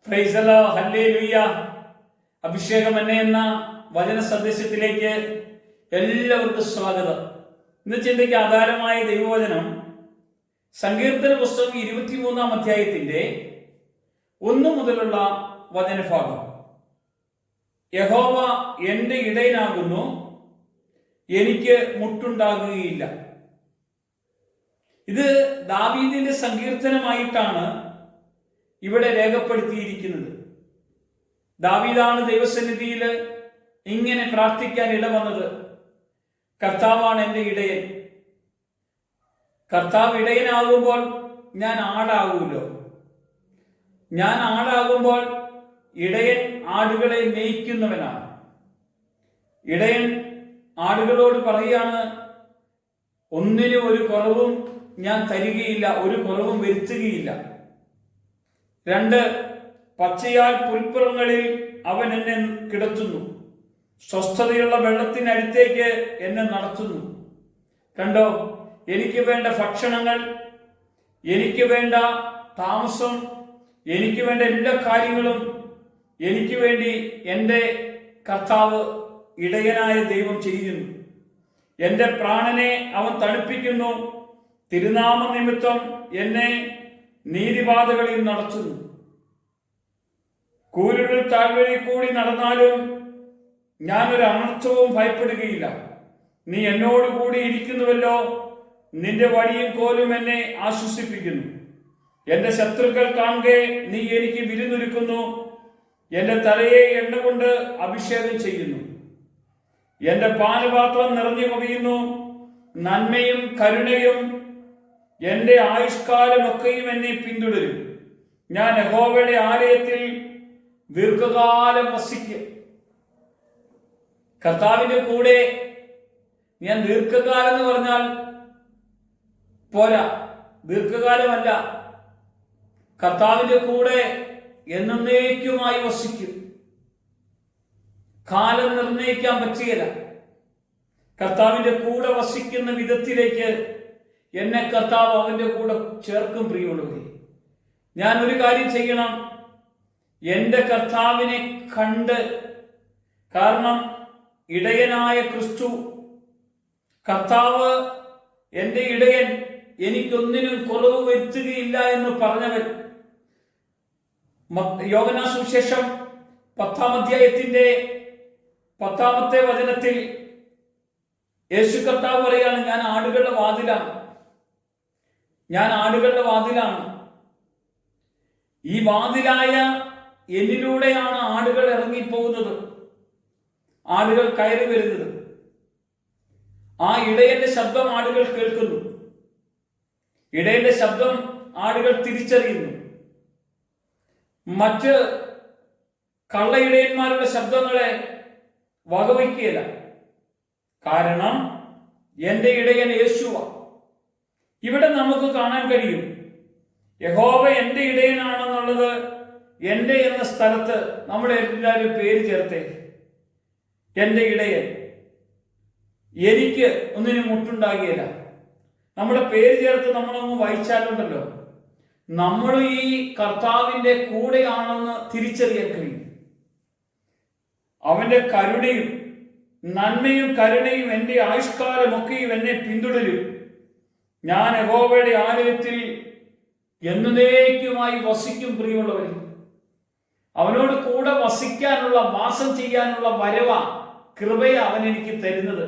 Praise the Lord, hallelujah. അഭിഷേകം എന്നെ എന്ന വചന സന്ദേശത്തിലേക്ക് എല്ലാവർക്കും സ്വാഗതം. ഇന്ന് ചിന്തയ്ക്ക് ആധാരമായ ദൈവവചനം സങ്കീർത്തന പുസ്തകം 23-ാം അധ്യായത്തിന്റെ 1 മുതലുള്ള വചനഭാഗം. യഹോവ എന്റെ ഇടയനാകുന്നു, എനിക്ക് മുട്ടുണ്ടാകുകയില്ല. ഇത് ദാവീദിന്റെ സങ്കീർത്തനമായിട്ടാണ് ഇവിടെ രേഖപ്പെടുത്തിയിരിക്കുന്നത്. ദാവീദാണ് ദൈവസന്നിധിയിൽ ഇങ്ങനെ പ്രാർത്ഥിക്കാൻ ഇടവന്നത്. കർത്താവാണ് എൻ്റെ ഇടയൻ. കർത്താവ് ഇടയനാകുമ്പോൾ ഞാൻ ആടാകുമല്ലോ. ഞാൻ ആടാകുമ്പോൾ ഇടയൻ ആടുകളെ മേയ്ക്കുന്നവനാണ്. ഇടയൻ ആടുകളോട് പറയുകയാണ്, ഒന്നിനും ഒരു കുറവും ഞാൻ തരികയില്ല, ഒരു കുറവും വരുത്തുകയില്ല. 2, പച്ചയാൽ പുൽപ്പുറങ്ങളിൽ അവൻ എന്നെ കിടത്തുന്നു, സ്വസ്ഥതയുള്ള വെള്ളത്തിനടുത്തേക്ക് എന്നെ നടത്തുന്നു. 2, എനിക്ക് വേണ്ട ഭക്ഷണങ്ങൾ, എനിക്ക് വേണ്ട താമസം, എനിക്ക് വേണ്ട എല്ലാ കാര്യങ്ങളും എനിക്ക് വേണ്ടി എൻ്റെ കർത്താവ് ഇടയനായ ദൈവം ചെയ്യുന്നു. എൻ്റെ പ്രാണനെ അവൻ തണുപ്പിക്കുന്നു. തിരുനാമ നിമിത്തം എന്നെ നീതിപാതകളിൽ നടത്തുന്നു. കൂരിരുൾ താഴ്വഴി കൂടി നടന്നാലും ഞാനൊരു അനർത്ഥവും ഭയപ്പെടുകയില്ല. നീ എന്നോട് കൂടി ഇരിക്കുന്നുവല്ലോ, നിന്റെ വടിയും കോലും എന്നെ ആശ്വസിപ്പിക്കുന്നു. എന്റെ ശത്രുക്കൾ കാണെ നീ എനിക്ക് വിരുന്നൊരുക്കുന്നു. എന്റെ തലയെ എണ്ണ കൊണ്ട് അഭിഷേകം ചെയ്യുന്നു. എന്റെ പാനപാത്രം നിറഞ്ഞു കവിയുന്നു. നന്മയും കരുണയും എന്റെ ആയുഷ്കാലമൊക്കെയും എന്നെ പിന്തുടരും. ഞാൻ യഹോവയുടെ ആലയത്തിൽ ദീർഘകാലം വസിക്കും. കർത്താവിന്റെ കൂടെ ഞാൻ ദീർഘകാലം എന്ന് പറഞ്ഞാൽ പോരാ, ദീർഘകാലമല്ല. കർത്താവിന്റെ കൂടെ എന്നേക്കുമായി വസിക്കും. കാലം നിർണയിക്കാൻ പറ്റുകയില്ല. കർത്താവിന്റെ കൂടെ വസിക്കുന്ന വിധത്തിലേക്ക് എന്നെ കർത്താവ് അവന്റെ കൂടെ ചേർക്കും. പ്രിയമുള്ളവരെ, ഞാൻ ഒരു കാര്യം ചെയ്യണം, എൻ്റെ കർത്താവിനെ കണ്ട്, കാരണം ഇടയനായ ക്രിസ്തു, കർത്താവ് എൻ്റെ ഇടയൻ, എനിക്കൊന്നിനും കുറവ് വരുത്തുകയില്ല എന്ന് പറഞ്ഞവൻ. യോഹന്നാൻ സുവിശേഷം 10-ാം അധ്യായത്തിന്റെ 10-ാമത്തെ വചനത്തിൽ യേശു കർത്താവ് പറയാണ്, ഞാൻ ആടുകളുടെ വാതിലാണ്. ഞാൻ ആടുകളുടെ വാതിലാണ്. ഈ വാതിലായ എന്നിലൂടെയാണ് ആടുകൾ ഇറങ്ങിപ്പോകുന്നത്, ആടുകൾ കയറി വരുന്നത്. ആ ഇടയന്റെ ശബ്ദം ആടുകൾ കേൾക്കുന്നു. ഇടയന്റെ ശബ്ദം ആടുകൾ തിരിച്ചറിയുന്നു. മറ്റ് കള്ളയിടയന്മാരുടെ ശബ്ദങ്ങളെ വകവയ്ക്കുകയില്ല. കാരണം എൻ്റെ ഇടയൻ യേശുവ. ഇവിടെ നമുക്ക് കാണാൻ കഴിയും, യഹോവ എൻ്റെ ഇടയനാണെന്നുള്ളത്. എൻ്റെ എന്ന സ്ഥലത്ത് നമ്മുടെ എല്ലാവരും പേര് ചേർത്തേ. എൻ്റെ ഇടയൻ, എനിക്ക് ഒന്നിനും മുട്ടുണ്ടാകുകയില്ല. നമ്മുടെ പേര് ചേർത്ത് നമ്മളൊന്ന് വായിച്ചാലുണ്ടല്ലോ, നമ്മൾ ഈ കർത്താവിന്റെ കൂടെയാണെന്ന് തിരിച്ചറിയാൻ കഴിയും. അവന്റെ കരുണയും നന്മയും കരുണയും എൻ്റെ ആയുഷ്കാലമൊക്കെയും എന്നെ പിന്തുടരും. ഞാൻ യഹോവയുടെ ആലയത്തിൽ എന്നേക്കുമായി വസിക്കും. പ്രിയമുള്ളവർ, അവനോട് കൂടെ വസിക്കാനുള്ള, വാസം ചെയ്യാനുള്ള വരവ, കൃപയ അവൻ എനിക്ക് തരുന്നത്.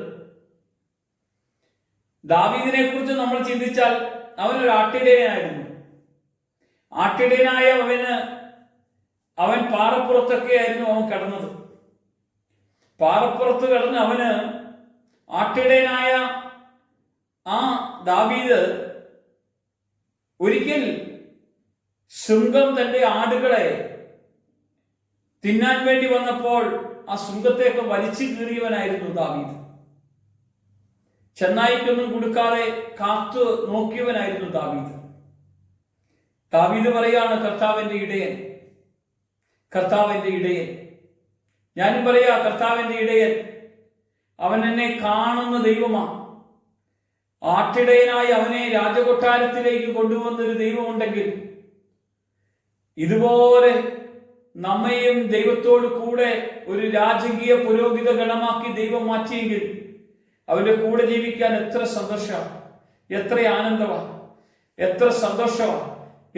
ദാവീദിനെ കുറിച്ച് നമ്മൾ ചിന്തിച്ചാൽ അവനൊരു ആട്ടിടയനായിരുന്നു. ആട്ടിടയനായ അവൻ പാറപ്പുറത്തൊക്കെ ആയിരുന്നു അവൻ കിടന്നത്. പാറപ്പുറത്ത് കിടന്ന് അവന്, ആട്ടിടയനായ ആ ദാവീദ് ഒരിക്കൽ ശൃംഗം തന്റെ ആടുകളെ തിന്നാൻ വേണ്ടി വന്നപ്പോൾ ആ ശൃംഗത്തേക്ക് വലിച്ചു കീറിയവനായിരുന്നു ദാവീദ്. ചെന്നായിക്കൊന്നും കൊടുക്കാതെ കാത്തു നോക്കിയവനായിരുന്നു ദാവീദ്. ദാവീദ് പറയാണ്, കർത്താവിന്റെ ഇടയൻ, കർത്താവിന്റെ ഇടയൻ. ഞാനും പറയാ, കർത്താവിന്റെ ഇടയൻ. അവൻ എന്നെ കാണുന്ന ദൈവമാണ്. ആട്ടിടയനായി അവനെ രാജകൊട്ടാരത്തിലേക്ക് കൊണ്ടുവന്നൊരു ദൈവമുണ്ടെങ്കിൽ ഇതുപോലെ നമ്മയും ദൈവത്തോട് കൂടെ ഒരു രാജകീയ പുരോഹിത ഗണമാക്കി ദൈവം മാറ്റിയെങ്കിൽ അവന്റെ കൂടെ ജീവിക്കാൻ എത്ര സന്തോഷമാണ്, എത്ര ആനന്ദമാണ്, എത്ര സന്തോഷമാണ്,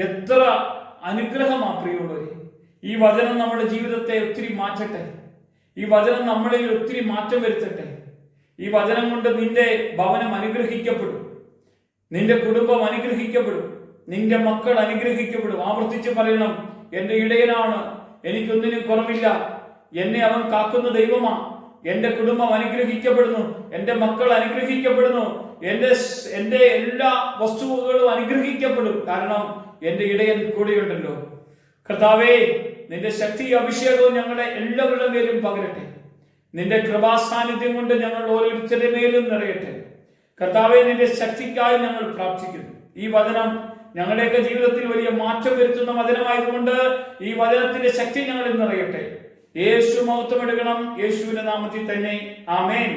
എത്ര അനുഗ്രഹമാണ് പ്രിയമുള്ളവരെ. ഈ വചനം നമ്മുടെ ജീവിതത്തെ ഒത്തിരി മാറ്റട്ടെ. ഈ വചനം നമ്മളിൽ ഒത്തിരി മാറ്റം വരുത്തട്ടെ. ഈ വചനം കൊണ്ട് നിന്റെ ഭവനം അനുഗ്രഹിക്കപ്പെടും, നിന്റെ കുടുംബം അനുഗ്രഹിക്കപ്പെടും, നിന്റെ മക്കൾ അനുഗ്രഹിക്കപ്പെടും. ആവർത്തിച്ച് പറയണം, എന്റെ ഇടയനാണ്, എനിക്കൊന്നിനും കുറവില്ല, എന്നെ അവൻ കാക്കുന്ന ദൈവമാണ്, എന്റെ കുടുംബം അനുഗ്രഹിക്കപ്പെടുന്നു, എന്റെ മക്കൾ അനുഗ്രഹിക്കപ്പെടുന്നു, എന്റെ എല്ലാ വസ്തുവകളും അനുഗ്രഹിക്കപ്പെടും. കാരണം എന്റെ ഇടയൻ കൂടെയുണ്ടല്ലോ. കർത്താവേ, നിന്റെ ശക്തി അഭിഷേകവും ഞങ്ങളുടെ എല്ലാവരുടെ മേലും പകരട്ടെ. നിന്റെ കൃപാസാന്നിധ്യം കൊണ്ട് ഞങ്ങൾ ഓരോരുത്തരുടെ മേലും നിറയട്ടെ. കർത്താവെ, നിന്റെ ശക്തിക്കായി ഞങ്ങൾ പ്രാർത്ഥിക്കുന്നു. ഈ വചനം ഞങ്ങളുടെയൊക്കെ ജീവിതത്തിൽ വലിയ മാറ്റം വരുത്തുന്ന വചനമായതുകൊണ്ട് ഈ വചനത്തിന്റെ ശക്തി ഞങ്ങളിൽ നിറയട്ടെ. യേശു മഹത്വം എടുക്കണം. യേശുവിന്റെ നാമത്തിൽ തന്നെ ആമേൻ.